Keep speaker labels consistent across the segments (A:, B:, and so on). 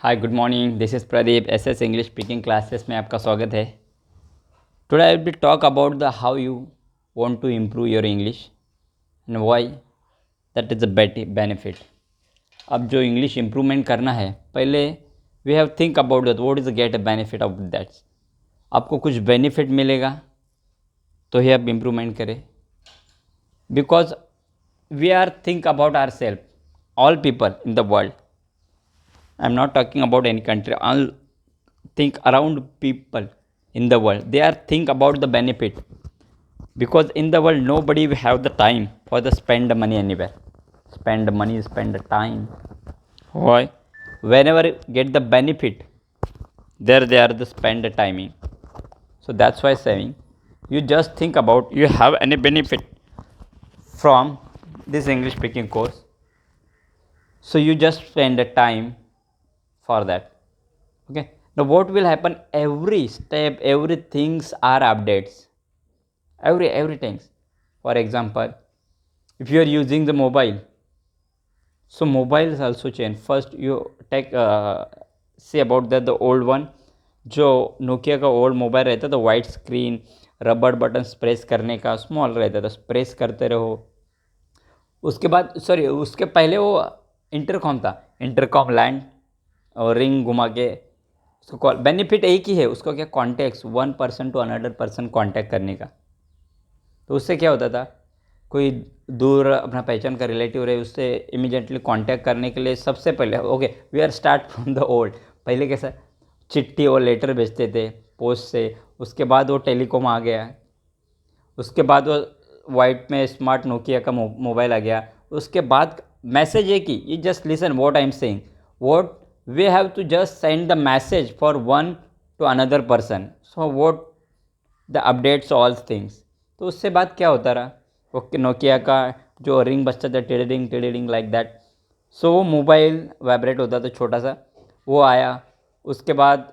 A: Hi good morning, this is Pradeep SS English speaking classes में आपका स्वागत है। Today I will talk about the how you want to improve your English and why that is a benefit. अब जो English improvement करना है, पहले we have think about that what is get a benefit of that. आपको कुछ benefit मिलेगा तो ही आप इम्प्रूवमेंट करें, because we are think about our self, all people in the world. I am not talking about any country. I'll think around people in the world. They are think about the benefit, because in the world nobody will have the time for the spend the money anywhere. Spend the money, spend the time. Why? Whenever you get the benefit, there they are the spend the timing. So that's why saying you just think about you have any benefit from this English speaking course. So you just spend the time for that. Okay, now what will happen, every step, everything's are updates, everything. For example, if you are using the mobile, so mobile is also change. First you take say about that the old one, जो Nokia का old mobile रहता था, white screen, रबड़ button press करने का, small रहता था, press करते रहो। उसके बाद सॉरी, उसके पहले वो इंटरकॉम था, इंटरकॉम लैंड और रिंग घुमा के उसको कॉल। बेनिफिट एक ही है उसको, क्या, contacts, one person to another person contact करने का। तो उससे क्या होता था, कोई दूर अपना पहचान का रिलेटिव रहे, उससे इमीडिएटली कांटेक्ट करने के लिए सबसे पहले, okay we are start from the old. पहले कैसा, चिट्ठी और लेटर भेजते थे पोस्ट से, उसके बाद वो टेलीकॉम आ गया, उसके बाद वो वाइट में स्मार्ट नोकिया का मोबाइल आ गया, उसके बाद मैसेज एक ही, you just listen what I am saying, what we have to just send the message for one to another person, so what the updates all things. तो उससे बाद क्या होता रहा, वो नोकिया का जो रिंग बजता था, टेडिंग लाइक दैट, सो वो मोबाइल वाइब्रेट होता था छोटा सा, वो आया। उसके बाद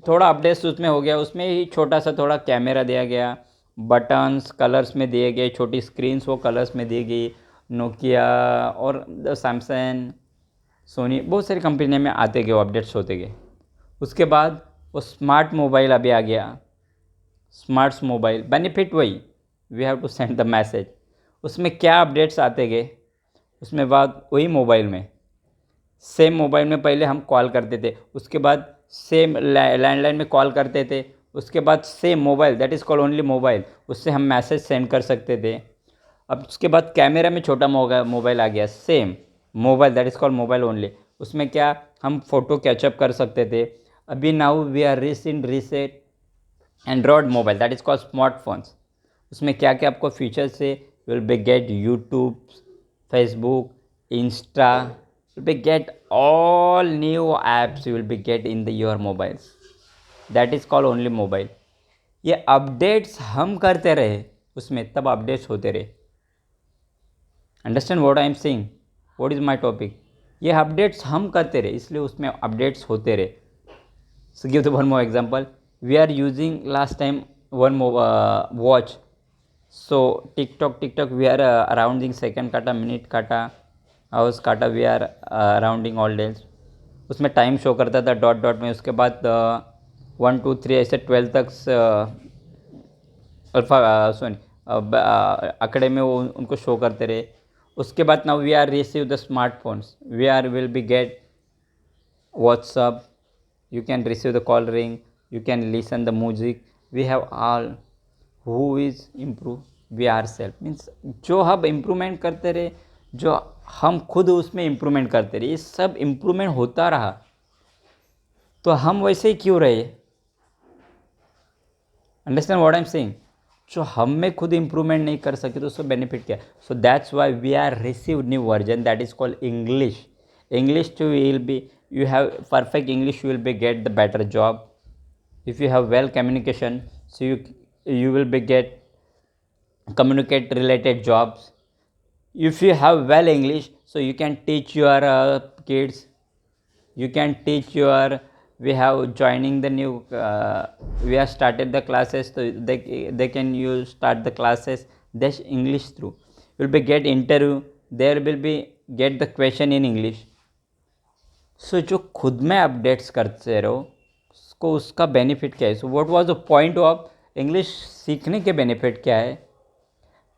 A: थोड़ा अपडेट्स उसमें हो गया, उसमें ही छोटा सा थोड़ा कैमरा दिया गया, बटन्स कलर्स में दिए गए, छोटी स्क्रीन्स वो कलर्स में दी गई। नोकिया और सैमसंग, सोनी, बहुत सारी कंपनी में आते गए, अपडेट्स होते गए। उसके बाद वो स्मार्ट मोबाइल अभी आ गया, स्मार्ट मोबाइल बेनिफिट वही, we have to send the message. उसमें क्या अपडेट्स आते गए, उसमें बाद वही मोबाइल में, सेम मोबाइल में पहले हम कॉल करते थे, उसके बाद सेम लैंडलाइन में कॉल करते थे, उसके बाद same mobile, that is call only mobile, उससे हम मैसेज सेंड कर सकते थे। अब उसके बाद कैमरा में छोटा मोबाइल आ गया, same mobile, that is call mobile only, उसमें क्या, हम फोटो कैचअप कर सकते थे। अभी now we are reset Android mobile, that is called smartphones. उसमें क्या क्या आपको फीचर्स है, will be get YouTube, Facebook, Insta, will be get all new apps, will be get in the your mobiles, that is called only mobile. ये updates हम करते रहे उसमें, तब अपडेट्स होते रहे। Understand what I am saying, what is my topic. ये updates हम करते रहे, इसलिए उसमें अपडेट्स होते रहे। So give the one more example. We are using last time one more watch. So TikTok we are rounding second काटा, minute काटा, आवर्स काटा, we are rounding all days. उसमें टाइम शो करता था डॉट डॉट में, उसके बाद 1 2 3 ऐसे 12 तक अल्फा सॉरी आंकड़े में वो उनको शो करते रहे। उसके बाद now we are receive the smartphones, we are will be get WhatsApp, you can receive the call ring, you can listen the music, we have all, who is improve, we ourselves, means जो हम improvement करते रहे, जो हम खुद उसमें improvement करते रहे, ये सब इम्प्रूवमेंट होता रहा, तो हम वैसे ही क्यों रहे। Understand what I am saying. जो हम में खुद इम्प्रूवमेंट नहीं कर सके तो उसका बेनिफिट क्या है। So that's why we are receive new version, that is called English. English too will be, you have perfect English, you will be get the better job. If you have well communication, so you will be get communicate related jobs. If you have well English, so you can teach your kids, you can teach your, we have joining the new we have started the classes, so they can use start the classes, this English through, will be get interview, there will be get the question in English. सो जो खुद में updates करते रहो उसको, उसका benefit क्या है? So what was the point of English सीखने के बेनिफिट क्या है,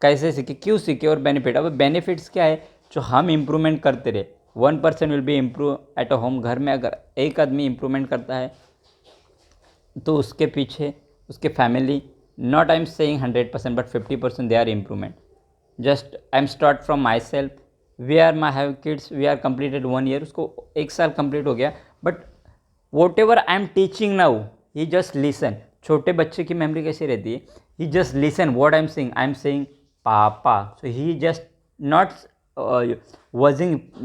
A: कैसे सीखे, क्यों सीखे और बेनिफिट। अब बेनिफिट्स क्या है? जो हम इम्प्रूवमेंट करते रहे, 1% will be improve at a home. घर में अगर एक आदमी इम्प्रूवमेंट करता है तो उसके पीछे उसके family, not I am saying 100% but 50% they are improvement. Just I am start from myself, we are my have kids, we are completed 1 year, उसको 1 साल कंप्लीट हो गया, but whatever I am teaching now he just listen. छोटे बच्चे की memory कैसी रहती है? He just listen what I am saying पापा, so he just not wasn't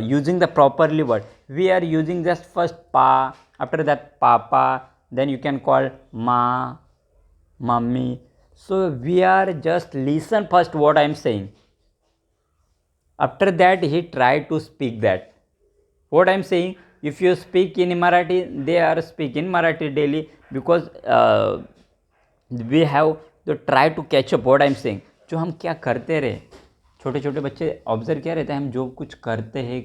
A: using the properly word. We are using just first pa, after that papa, then you can call ma, mummy. So we are just listen first what I am saying. After that he tried to speak that what I am saying. If you speak in Marathi, they are speaking Marathi daily, because we have to try to catch up what I am saying. जो हम क्या करते रहे, छोटे छोटे बच्चे observe क्या रहता है, हम जो कुछ करते हैं,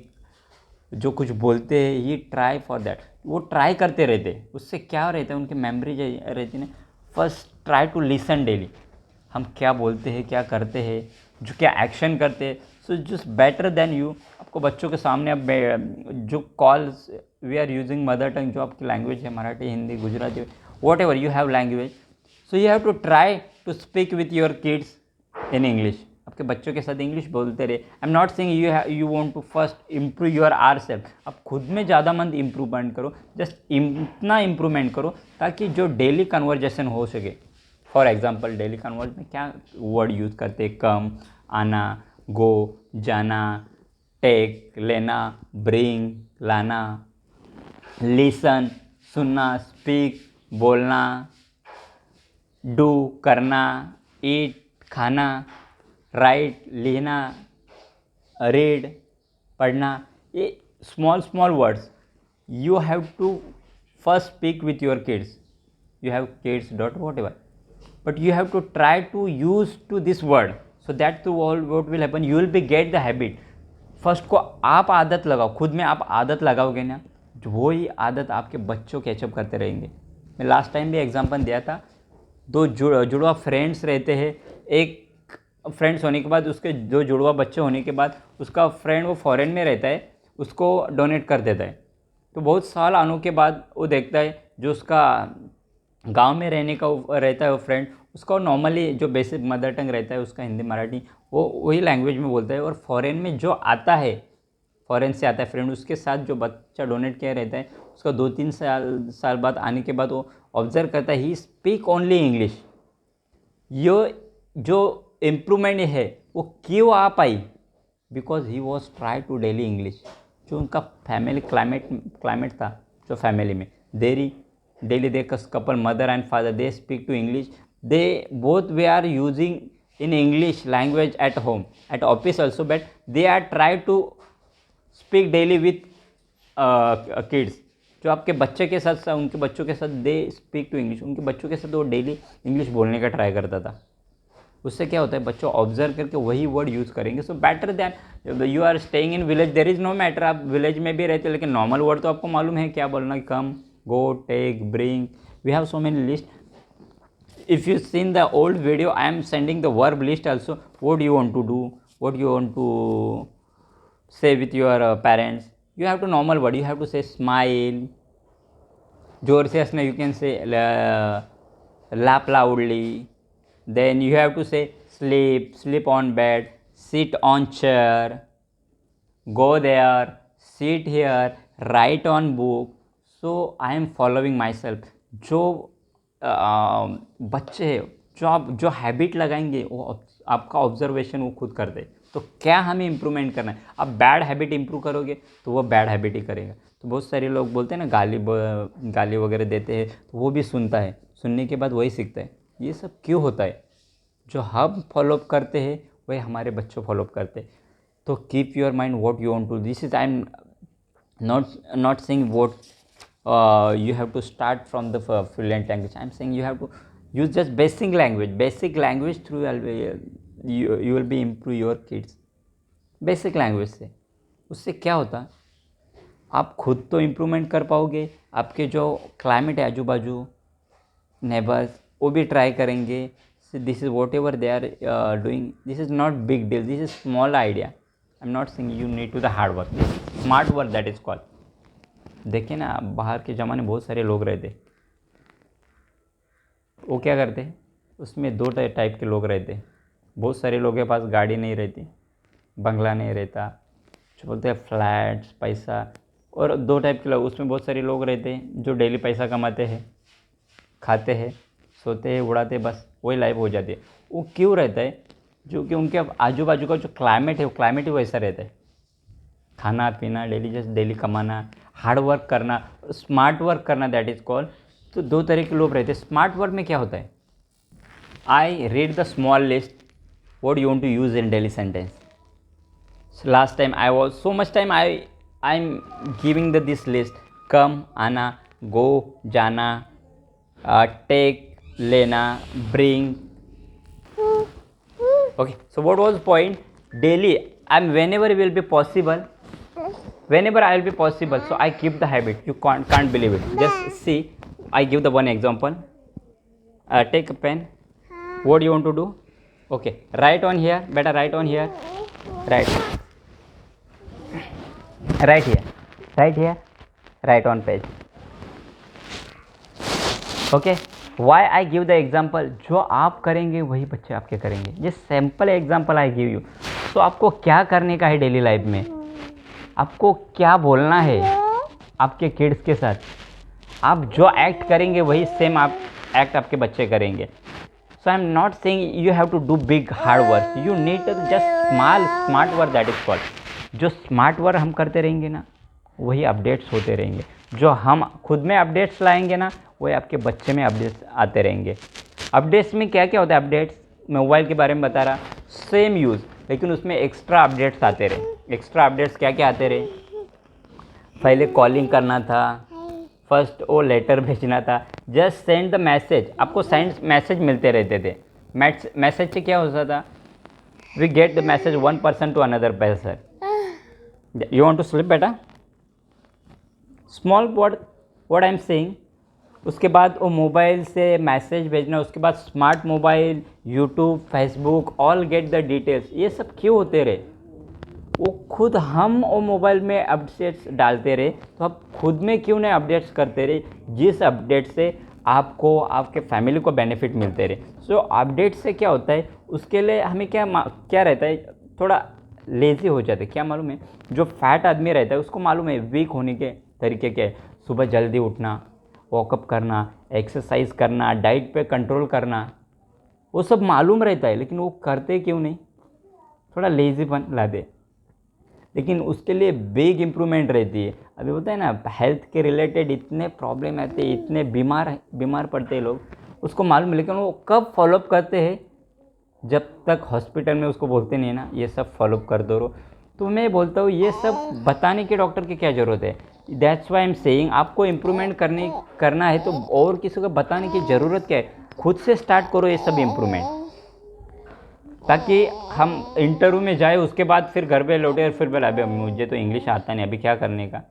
A: जो कुछ बोलते हैं, ये ट्राई फॉर दैट, वो ट्राई करते रहते हैं। उससे क्या रहता है, उनकी मेमोरी रहती है ना। First try to listen daily, हम क्या बोलते हैं, क्या करते हैं, जो क्या एक्शन करते हैं। So just better than you, आपको बच्चों के सामने अब जो calls we are using mother tongue, जो आपकी लैंग्वेज है, Marathi, Hindi, Gujarati, whatever you have language, so you have to try to speak with your kids in English. आपके बच्चों के साथ इंग्लिश बोलते रहे। I am not saying you want to first improve your are self. आप खुद में ज़्यादा मत इम्प्रूवमेंट करो, जस्ट इतना इम्प्रूवमेंट करो ताकि जो डेली कन्वर्जेशन हो सके। फॉर एग्जाम्पल डेली कन्वर्ज में क्या वर्ड यूज़ करते हैं? कम, आना, गो, जाना, टेक, लेना, ब्रिंग, लाना, लिसन, सुनना, स्पीक, बोलना, डू, करना, ईट, खाना, राइट, लिखना, रीड, पढ़ना। ये small small words you have to first speak with your kids. you have kids, daughter, whatever, but you have to try to use to this word, so that to all what will happen, you will be get the habit. First को आप आदत लगाओ, खुद में आप आदत लगाओगे ना, जो वो ही आदत आपके बच्चों कैचअप करते रहेंगे। मैं लास्ट टाइम भी एग्जांपल दिया था, दो जुड़वा फ्रेंड्स रहते हैं, एक फ्रेंड्स होने के बाद उसके दो जुड़वा बच्चे होने के बाद उसका फ्रेंड वो फॉरेन में रहता है, उसको डोनेट कर देता है। तो बहुत साल आने के बाद वो देखता है जो उसका गांव में रहने का रहता है वो फ्रेंड, उसका नॉर्मली जो बेसिक मदर टंग रहता है उसका हिंदी मराठी, वो वही लैंग्वेज में बोलता है। और फॉरेन में जो आता है, फॉरेन से आता है फ्रेंड, उसके साथ जो बच्चा डोनेट किया रहता है, उसका 2-3 साल बाद आने के बाद वो ऑब्जर्व करता है ही स्पीक ओनली इंग्लिश। ये जो इम्प्रूवमेंट है वो क्यों आ पाई? Because he was try to daily English. जो उनका फैमिली क्लाइमेट था, जो फैमिली में their daily they couple mother and father they speak to English, they both we are using in English language at home, at office also, but they are try to speak daily with kids. जो आपके बच्चे के साथ उनके बच्चों के साथ दे speak to English, उनके बच्चों के साथ वो डेली इंग्लिश बोलने का ट्राई करता था। उससे क्या होता है, बच्चों ऑब्जर्व करके वही वर्ड यूज़ करेंगे। So better than you are staying in village, there is no matter, आप विलेज में भी रहते, लेकिन नॉर्मल वर्ड तो आपको मालूम है क्या बोलना, come, go, take, bring, we have so many list. if you seen the old video, I am sending the verb list also, what you want to do, what you want to say with your parents. You have to normal word, you have to say smile, जोर से हंसना, you can say laugh loudly, then you have to say sleep on bed, sit on chair, go there, sit here, write on book. So I am following myself. जो बच्चे जो habit लगाएंगे वो आपका observation वो खुद कर दे। तो क्या हमें इम्प्रूवमेंट करना है? आप बैड हैबिट इम्प्रूव करोगे तो वो बैड हैबिट ही करेगा। तो बहुत सारे लोग बोलते हैं ना, गाली वगैरह देते हैं, तो वो भी सुनता है, सुनने के बाद वही सीखता है। ये सब क्यों होता है? जो हम फॉलोअप करते हैं वही हमारे बच्चों फॉलोअप करते हैं। तो keep your mind what you want to, this is I am not saying what you have to start from the fluent language. I am saying you have to use just basic language through you will be improve your kids basic language से। उससे क्या होता, आप खुद तो improvement कर पाओगे, आपके जो क्लाइमेट है आजू बाजू नेबर्स वो भी ट्राई करेंगे. This is whatever they are doing, this is not big deal, this is small idea. I am not saying you need to the hard work, smart work that is called. देखिए ना, बाहर के ज़माने बहुत सारे लोग रहते, वो क्या करते, उसमें दो टाइप के लोग रहते. बहुत सारे लोगों के पास गाड़ी नहीं रहती, बंगला नहीं रहता, जो बोलते हैं फ्लैट्स पैसा. और दो टाइप के लोग, उसमें बहुत सारे लोग रहते हैं जो डेली पैसा कमाते हैं, खाते हैं, सोते हैं, उड़ाते हैं, बस वही लाइफ हो जाती है. वो क्यों रहता है? जो कि उनके आजू बाजू का जो क्लाइमेट है वो क्लाइमेट ही वैसा रहता है. खाना पीना डेली, जस्ट डेली कमाना, हार्ड वर्क करना, स्मार्ट वर्क करना, दैट इज़ कॉल्ड. तो दो तरह के लोग रहते हैं. स्मार्ट वर्क में क्या होता है? I read the small list what you want to use in daily sentence. So last time I was so much time I'm giving this list: come, आना, go, जाना, take, लेना, bring. Okay, so what was point? Daily I'm whenever will be possible, whenever I will be possible, so I keep the habit. You can't believe it. Just see, I give the one example. Take a pen. What do you want to do? Okay, write on here, better write on here, write here, write on page. Okay, why I give the example? जो आप करेंगे वही बच्चे आपके करेंगे. ये sample example I give you. तो आपको क्या करने का है डेली लाइफ में, आपको क्या बोलना है आपके किड्स के साथ. आप जो एक्ट करेंगे वही सेम आप एक्ट आपके बच्चे करेंगे. So I am not saying you have to do big hard work. You need to just smart work, that is called. जो स्मार्ट वर्क हम करते रहेंगे ना, वही अपडेट्स होते रहेंगे. जो हम खुद में अपडेट्स लाएंगे ना, वही आपके बच्चे में अपडेट्स आते रहेंगे. अपडेट्स में क्या क्या होता है? अपडेट्स मोबाइल के बारे में बता रहा, सेम यूज़, लेकिन उसमें एक्स्ट्रा अपडेट्स आते रहे. एक्स्ट्रा अपडेट्स क्या क्या आते रहे? पहले कॉलिंग करना था, फर्स्ट वो लेटर भेजना था, जस्ट सेंड द मैसेज. आपको सेंड मैसेज मिलते रहते थे. मैसेज से क्या होता था? We get the message one person to another person. You want to sleep बेटा, small word I am saying. उसके बाद वो मोबाइल से मैसेज भेजना, उसके बाद smart mobile, YouTube, Facebook, all get the details. ये सब क्यों होते रहे? वो खुद हम वो मोबाइल में अपडेट्स डालते रहे, तो आप खुद में क्यों नहीं अपडेट्स करते रहे, जिस अपडेट से आपको आपके फैमिली को बेनिफिट मिलते रहे. सो अपडेट से क्या होता है, उसके लिए हमें क्या रहता है, थोड़ा लेज़ी हो जाते हैं. क्या मालूम है? जो फैट आदमी रहता है उसको मालूम है वीक होने के तरीके क्या है. सुबह जल्दी उठना, वॉकअप करना, एक्सरसाइज करना, डाइट पे कंट्रोल करना, वो सब मालूम रहता है, लेकिन वो करते क्यों नहीं? थोड़ा लेज़ीपन ला दे. लेकिन उसके लिए बिग इम्प्रूवमेंट रहती है. अभी होता है ना, हेल्थ के रिलेटेड इतने प्रॉब्लम आते हैं, इतने बीमार पड़ते हैं लोग, उसको मालूम है, लेकिन वो कब फॉलोअप करते हैं? जब तक हॉस्पिटल में उसको बोलते नहीं है ना, ये सब फॉलोअप कर दो. तो मैं बोलता हूँ ये सब बताने के डॉक्टर की क्या ज़रूरत है? That's why I am saying, आपको इम्प्रूवमेंट करना है तो और किसी को बताने की ज़रूरत क्या है? खुद से स्टार्ट करो ये सब इम्प्रूवमेंट, ताकि हम इंटरव्यू में जाए, उसके बाद फिर घर पे लौटे और फिर बोला अभी मुझे तो इंग्लिश आता नहीं, अभी क्या करने का.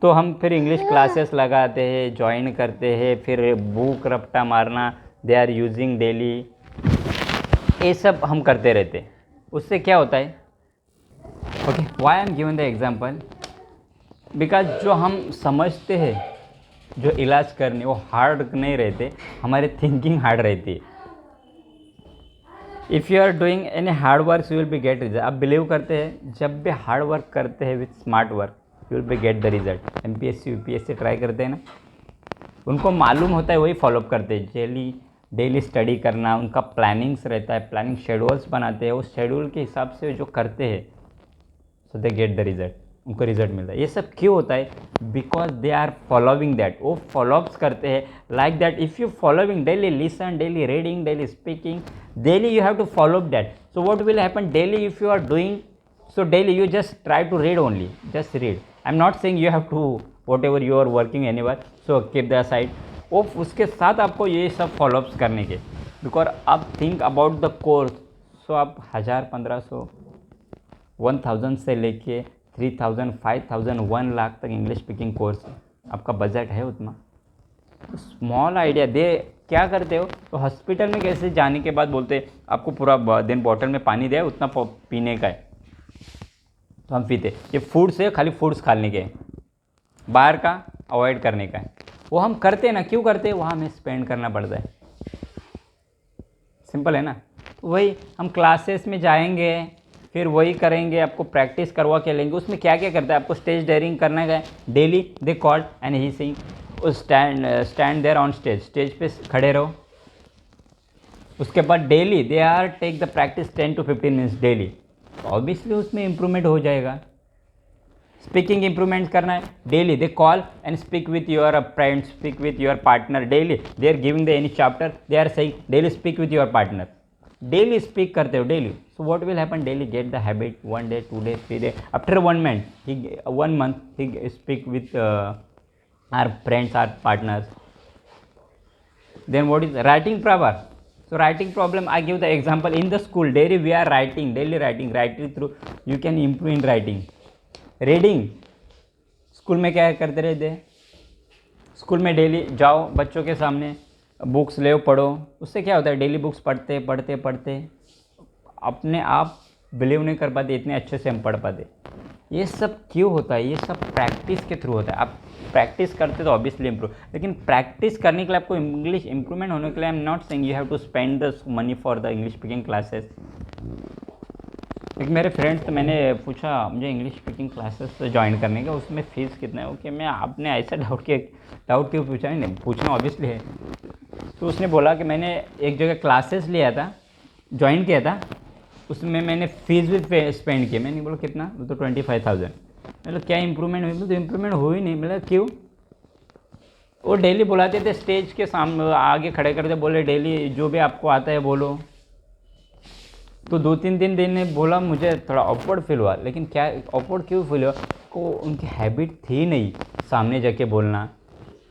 A: तो हम फिर इंग्लिश क्लासेस लगाते हैं, ज्वाइन करते हैं, फिर बुक रपटा मारना, दे आर यूजिंग डेली, ये सब हम करते रहते हैं. उससे क्या होता है? Okay, why I am given the example, because जो हम समझते हैं, जो इलाज करने, वो हार्ड नहीं रहते, हमारी थिंकिंग हार्ड रहती है. If you are doing any hard work you will be get result. आप बिलीव करते हैं, जब भी हार्ड वर्क करते हैं with smart work you will be get the result. MPSC UPSC try करते हैं ना, उनको मालूम होता है, वही फॉलोअप करते हैं. डेली स्टडी करना, उनका प्लानिंग्स रहता है, प्लानिंग शेड्यूल्स बनाते हैं, उस शेड्यूल के हिसाब से जो करते हैं, so they get the result, उनको रिजल्ट मिलता है. ये सब क्यों होता है? Because they are following that, वो फॉलोअप्स करते हैं like that. If you following daily, listen, daily reading, daily speaking, daily you have to follow that. So what will happen daily if you are doing? So daily you just try to read only, just read. I'm not saying you have to whatever you are working anywhere, so keep that aside. उसके साथ आपको ये सब follow-ups करने के, because आप think about the course. सो आप 1000, 1500, 1000 से लेके 3000, 5000, 1 लाख तक इंग्लिश स्पीकिंग कोर्स है। आपका बजट है उतना? स्मॉल आइडिया दे। क्या करते हो तो हॉस्पिटल में कैसे जाने के बाद बोलते हैं आपको पूरा दिन बॉटल में पानी दिया उतना पीने का है, तो हम पीते। ये फूड्स है, खाली फूड्स खाने के, बाहर का अवॉइड करने का है। वो हम करते हैं ना, क्यों करते हैं? वहाँ हमें स्पेंड करना पड़ता है। सिंपल है ना। तो वही हम क्लासेस में जाएंगे, फिर वही करेंगे, आपको प्रैक्टिस करवा के लेंगे। उसमें क्या क्या करता है? आपको स्टेज डेयरिंग करना है daily. They call and he sing, stand there on stage, stage पे खड़े रहो। उसके बाद daily they are take the practice 10 to 15 minutes daily. Obviously उसमें इम्प्रूवमेंट हो जाएगा। स्पीकिंग इम्प्रूवमेंट करना है daily, they call and speak with your friend, speak with your partner daily. They are giving the any chapter, they are saying daily speak with your partner. Daily speak करते हो daily. So what will happen? Daily gate the habit, 1 day, 2 day, 3 day, after 1 month he speak with our friends, our partners. Then what is writing problem? So writing problem, I give the example in the school daily we are writing, daily writing through you can improve in writing. Reading, school में क्या करते रहते हैं? School में daily जाओ बच्चों के सामने, बुक्स ले पढ़ो। उससे क्या होता है? डेली बुक्स पढ़ते पढ़ते पढ़ते अपने आप बिलीव नहीं कर पाते, इतने अच्छे से हम पढ़ पाते। ये सब क्यों होता है? ये सब प्रैक्टिस के थ्रू होता है। आप प्रैक्टिस करते तो ऑब्वियसली इम्प्रूव, लेकिन प्रैक्टिस करने के लिए आपको इंग्लिश इम्प्रूवमेंट होने के लिए I am not saying you have to spend the money for the English speaking classes. एक मेरे फ्रेंड्स, तो मैंने पूछा मुझे इंग्लिश स्पीकिंग क्लासेस ज्वाइन करने का, उसमें फ़ीस कितना है? ओके, मैं आपने ऐसा डाउट क्यों पूछा? नहीं पूछना ऑब्वियसली है। तो उसने बोला कि मैंने एक जगह क्लासेस लिया था, ज्वाइन किया था, उसमें मैंने फ़ीस भी स्पेंड किया। मैंने बोला कितना? तो 25,000। मतलब क्या इंप्रूवमेंट हुई? तो इंप्रूवमेंट हुई नहीं। मतलब क्यों? वो डेली बुलाते थे स्टेज के सामने, आगे खड़े करते, बोले डेली जो भी आपको आता है बोलो। तो 2-3 दिन ने बोला, मुझे थोड़ा ऑकवर्ड फील हुआ। लेकिन क्या ऑकवर्ड क्यों फील हुआ? को उनकी हैबिट थी नहीं सामने जाके बोलना,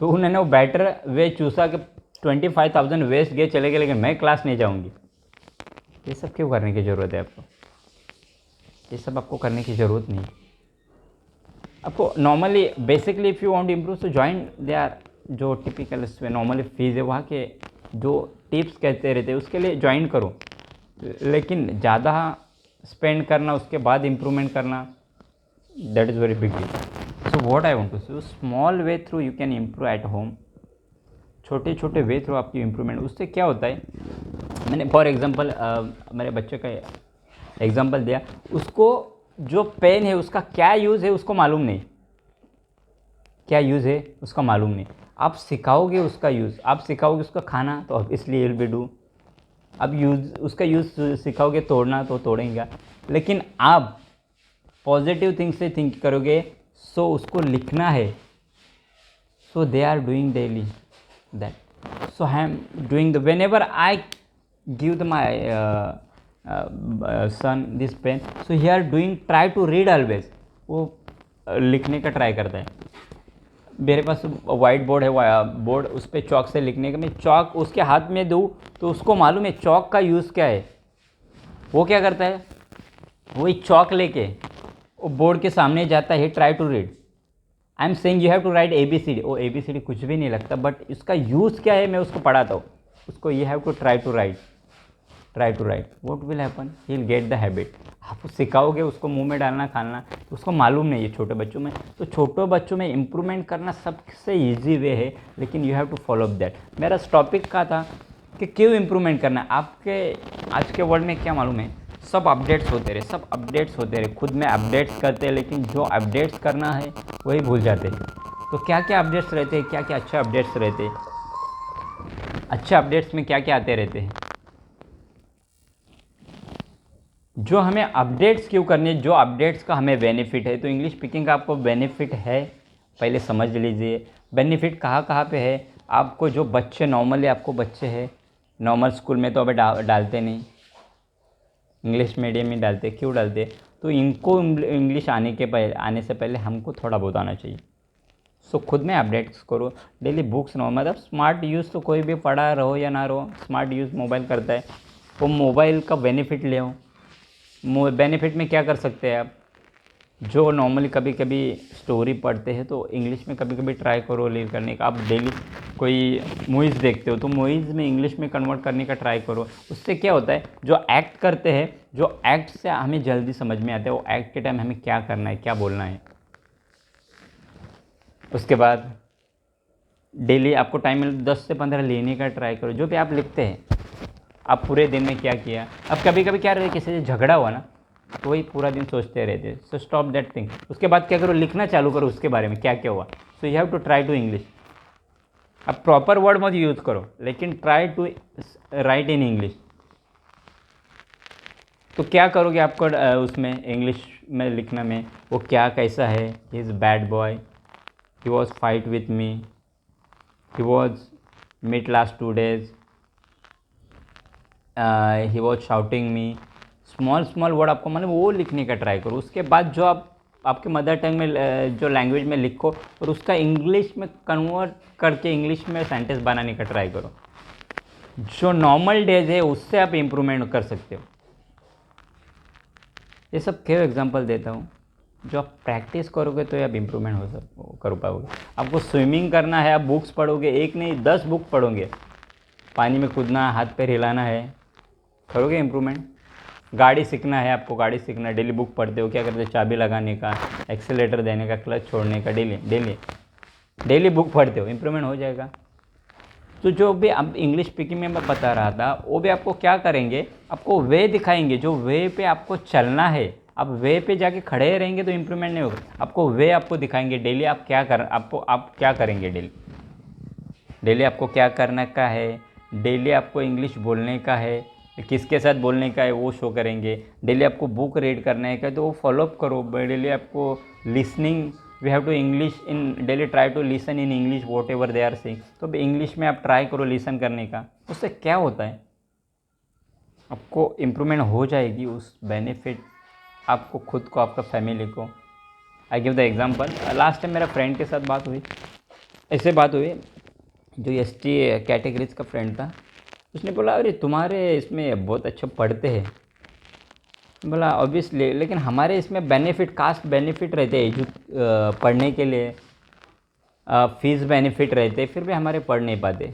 A: तो उन्होंने वो बेटर वे चूसा कि 25,000 वेस्ट गए, चले गए, लेकिन मैं क्लास नहीं जाऊंगी। ये सब क्यों करने की ज़रूरत है आपको? ये सब आपको करने की ज़रूरत नहीं। आपको normally basically if you want to improve, तो ज्वाइन दे आर, जो टिपिकल नॉर्मली फीस है वहाँ के जो टिप्स कहते रहते हैं उसके लिए ज्वाइन करो। लेकिन ज़्यादा स्पेंड करना, उसके बाद इम्प्रूवमेंट करना, that is very big deal. So what I want to say, small way through you can improve at home. छोटे छोटे वे थ्रू आपकी इम्प्रूवमेंट, उससे क्या होता है? मैंने फॉर एग्जांपल मेरे बच्चे का एग्जांपल दिया, उसको जो पेन है उसका क्या यूज़ है उसको मालूम नहीं, क्या यूज़ है उसका मालूम नहीं। आप सिखाओगे उसका यूज़, आप सिखाओगे उसका खाना, तो ऑब्वियसली विल बी डू। अब उसका यूज़ सिखाओगे तोड़ना, तो तोड़ेंगे। लेकिन आप पॉजिटिव थिंग से थिंक करोगे, सो उसको लिखना है, so they are doing daily that. So I am doing the, whenever I give the my son this pen, so he are doing, try to read always. वो लिखने का try करता है। मेरे पास वाइट बोर्ड है, board, उस पर चौक से लिखने का, मैं चौक उसके हाथ में दूँ तो उसको मालूम है चौक का यूज़ क्या है। वो क्या करता है? वही चौक लेके वो बोर्ड के सामने जाता है, try to read. I am saying you have to write ABCD। वो ABCD कुछ भी नहीं लगता, बट इसका यूज़ क्या है मैं उसको पढ़ाता हूँ। उसको you have to try to write, what will happen? He will get the habit. आप सिखाओगे उसको मुंह में डालना, खाना, तो उसको मालूम नहीं है छोटे बच्चों में। तो छोटे बच्चों में इम्प्रूवमेंट करना सबसे ईजी वे है, लेकिन you have to follow up that. मेरा टॉपिक का था कि क्यों इम्प्रूवमेंट करना है। आपके आज के वर्ल्ड में क्या मालूम है, सब अपडेट्स होते रहे, खुद में अपडेट्स करते हैं, लेकिन जो अपडेट्स करना है वही भूल जाते हैं। तो क्या क्या अपडेट्स रहते हैं, क्या क्या अच्छे अपडेट्स रहते हैं, अच्छे अपडेट्स में क्या क्या आते रहते हैं, जो हमें अपडेट्स क्यों करने, जो अपडेट्स का हमें बेनिफिट है। तो इंग्लिश स्पीकिंग का आपको बेनिफिट है, पहले समझ लीजिए बेनिफिट कहाँ पे है। आपको जो बच्चे नॉर्मली, आपको बच्चे हैं नॉर्मल स्कूल में तो अभी डालते नहीं, इंग्लिश मीडियम में डालते, क्यों डालते? तो इनको इंग्लिश आने से पहले हमको थोड़ा बहुत आना चाहिए। सो खुद में अपडेट्स करो डेली, बुक्स नो, मतलब स्मार्ट यूज़ तो कोई भी पढ़ा रहो या ना रहो, स्मार्ट यूज़ मोबाइल करता है, वो मोबाइल का बेनिफिट ले। बेनिफिट में क्या कर सकते हैं आप? जो नॉर्मली कभी कभी स्टोरी पढ़ते हैं तो इंग्लिश में कभी कभी ट्राई करो रीड करने का। आप डेली कोई मूवीज़ देखते हो तो मूवीज़ में इंग्लिश में कन्वर्ट करने का ट्राई करो। उससे क्या होता है, जो एक्ट करते हैं, जो एक्ट से हमें जल्दी समझ में आता है वो एक्ट के टाइम हमें क्या करना है, क्या बोलना है। उसके बाद डेली आपको टाइम मिले 10 से 15 लेने का ट्राई करो। जो भी आप लिखते हैं, आप पूरे दिन में क्या किया। अब कभी कभी क्या रहता है, किसी से झगड़ा हुआ ना तो वही पूरा दिन सोचते रहते, सो स्टॉप दैट थिंग। उसके बाद क्या करो, लिखना चालू करो उसके बारे में क्या क्या हुआ। So you have to try to English. अब प्रॉपर वर्ड मत यूज़ करो, लेकिन try to write in English. तो क्या करोगे आपको उसमें इंग्लिश में लिखना में, वो क्या कैसा है। He is bad boy, he was fight with me, he was meet last 2 days, he was shouting me. Small small word आपको मतलब वो लिखने का ट्राई करो। उसके बाद जो आप आपके मदर टंग में जो लैंग्वेज में लिखो और उसका इंग्लिश में कन्वर्ट करके इंग्लिश में सेंटेंस बनाने का ट्राई करो। जो नॉर्मल डेज है उससे आप इम्प्रूवमेंट कर सकते हो। ये सब क्यों एग्जांपल देता हूँ, जो आप प्रैक्टिस करोगे तो आप इम्प्रूवमेंट कर पाओगे। आपको स्विमिंग करना है, आप बुक्स पढ़ोगे, एक नहीं 10 बुक पढ़ोगे। पानी में कूदना, हाथ पैर हिलाना है, करोगे इम्प्रूवमेंट। गाड़ी सीखना है, आपको गाड़ी सीखना है, डेली बुक पढ़ते हो, क्या करते हो, चाबी लगाने का, एक्सीलेटर देने का, क्लच छोड़ने का, डेली डेली डेली बुक पढ़ते हो, इम्प्रूवमेंट हो जाएगा। तो जो भी अब इंग्लिश स्पीकिंग में मैं बता रहा था, वो भी आपको क्या करेंगे, आपको वे दिखाएंगे, जो वे पे आपको चलना है। आप वे पे जाके खड़े रहेंगे तो इम्प्रूवमेंट नहीं होगा। आपको वे आपको दिखाएंगे डेली, आप क्या कर आपको आप क्या करेंगे डेली। डेली आपको क्या करने का है, डेली आपको इंग्लिश बोलने का है, किसके साथ बोलने का है वो शो करेंगे। डेली आपको बुक रीड करना है तो वो फॉलोअप करो। डेली आपको listening, we have to English in daily, try to listen in English whatever they are saying. तो इंग्लिश में आप ट्राई करो लिसन करने का। उससे क्या होता है, आपको इम्प्रूवमेंट हो जाएगी। उस बेनिफिट आपको खुद को, आपका फैमिली को। आई give the example, last time मेरा फ्रेंड के साथ बात हुई, ऐसे बात हुई, जो ST कैटेगरीज का फ्रेंड था। उसने बोला अरे तुम्हारे इसमें बहुत अच्छा पढ़ते हैं। बोला ऑब्वियसली, लेकिन हमारे इसमें बेनिफिट, कास्ट बेनिफिट रहते हैं पढ़ने के लिए, फीस बेनिफिट रहते, फिर भी हमारे पढ़ नहीं पाते।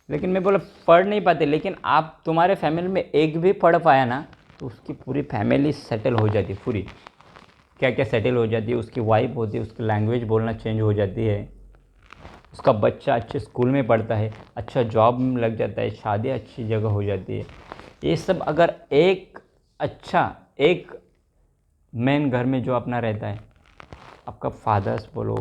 A: लेकिन मैं बोला पढ़ नहीं पाते, लेकिन आप तुम्हारे फैमिली में एक भी पढ़ पाया ना तो उसकी पूरी फैमिली सेटल हो जाती है। पूरी क्या क्या सेटल हो जाती है, उसकी वाइफ होती है, उसकी लैंग्वेज बोलना चेंज हो जाती है, उसका बच्चा अच्छे स्कूल में पढ़ता है, अच्छा जॉब में लग जाता है, शादी अच्छी जगह हो जाती है। ये सब अगर एक अच्छा एक मेन घर में जो अपना रहता है, आपका फादर्स बोलो,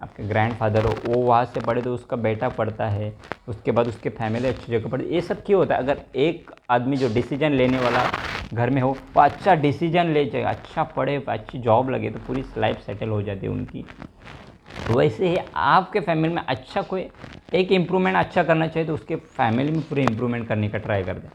A: आपके ग्रैंडफादर हो, वो वहाँ से पढ़े तो उसका बेटा पढ़ता है, उसके बाद उसके फैमिली अच्छी जगह पढ़े। ये सब क्यों होता है, अगर एक आदमी जो डिसीजन लेने वाला घर में हो वो अच्छा डिसीजन ले जाए, अच्छा पढ़े, अच्छी जॉब लगे, तो पूरी लाइफ सेटल हो जाती है उनकी। वैसे ही आपके फैमिली में अच्छा कोई एक इम्प्रूवमेंट अच्छा करना चाहिए तो उसके फैमिली में पूरे इम्प्रूवमेंट करने का ट्राई कर दें।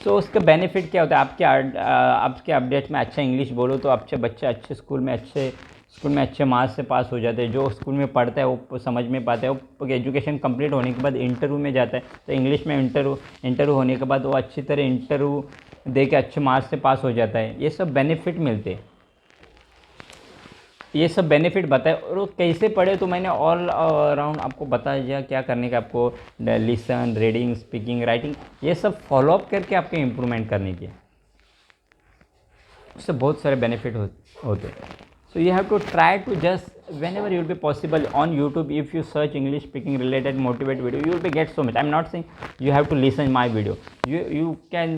A: सो उसका बेनिफिट क्या होता है, आपके अपडेट में अच्छा इंग्लिश बोलो तो अच्छे बच्चे अच्छे स्कूल में अच्छे मार्क्स से पास हो जाते हैं। जो स्कूल में पढ़ता है वो समझ में पाता है, वो एजुकेशन कंप्लीट होने के बाद इंटरव्यू में जाता है तो इंग्लिश में इंटरव्यू होने के बाद वो अच्छी तरह इंटरव्यू दे के अच्छे मार्क्स से पास हो जाता है। ये सब बेनिफिट मिलते हैं, ये सब बेनिफिट बताए। और वो कैसे पढ़े तो मैंने ऑल अराउंड आपको बता दिया क्या करने का। आपको लिसन, रीडिंग, स्पीकिंग, राइटिंग, ये सब फॉलोअप करके आपके इम्प्रूवमेंट करने की, उससे बहुत सारे बेनिफिट होते हैं। So you have to try to just whenever you will be possible on YouTube, if you search English speaking related motivate video, you will be get so much. I'm not saying you have to listen my video. You can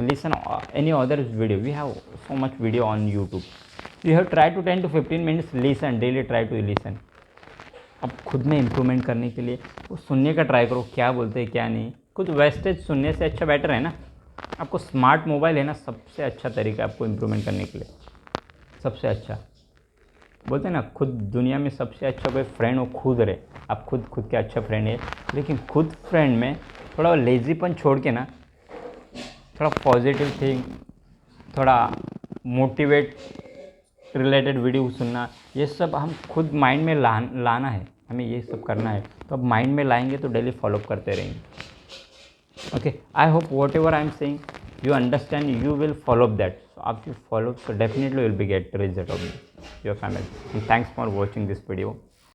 A: listen any other video. We have so much video on YouTube. You have try to 10 to 15 minutes listen daily. Try to listen. अब खुद में improvement करने के लिए वो सुनने का try करो, क्या बोलते हैं क्या नहीं। खुद वेस्टेज सुनने से अच्छा बेटर है ना। आपको स्मार्ट मोबाइल है ना, सबसे अच्छा तरीका है आपको इम्प्रूवमेंट करने के लिए। सबसे अच्छा बोलते हैं ना, खुद दुनिया में सबसे अच्छा कोई फ्रेंड हो खुद रहे। आप खुद के अच्छा फ्रेंड है, लेकिन खुद फ्रेंड में थोड़ा लेजीपन छोड़ के ना, थोड़ा पॉजिटिव थिंग, थोड़ा मोटिवेट रिलेटेड वीडियो सुनना, ये सब हम खुद माइंड में लाना है, हमें ये सब करना है। तो अब माइंड में लाएंगे तो डेली फॉलोअप करते रहेंगे। Okay, I hope what ever I am saying you understand, you will follow that. आप जो follow, so definitely will be get result of your family. And thanks for watching this video.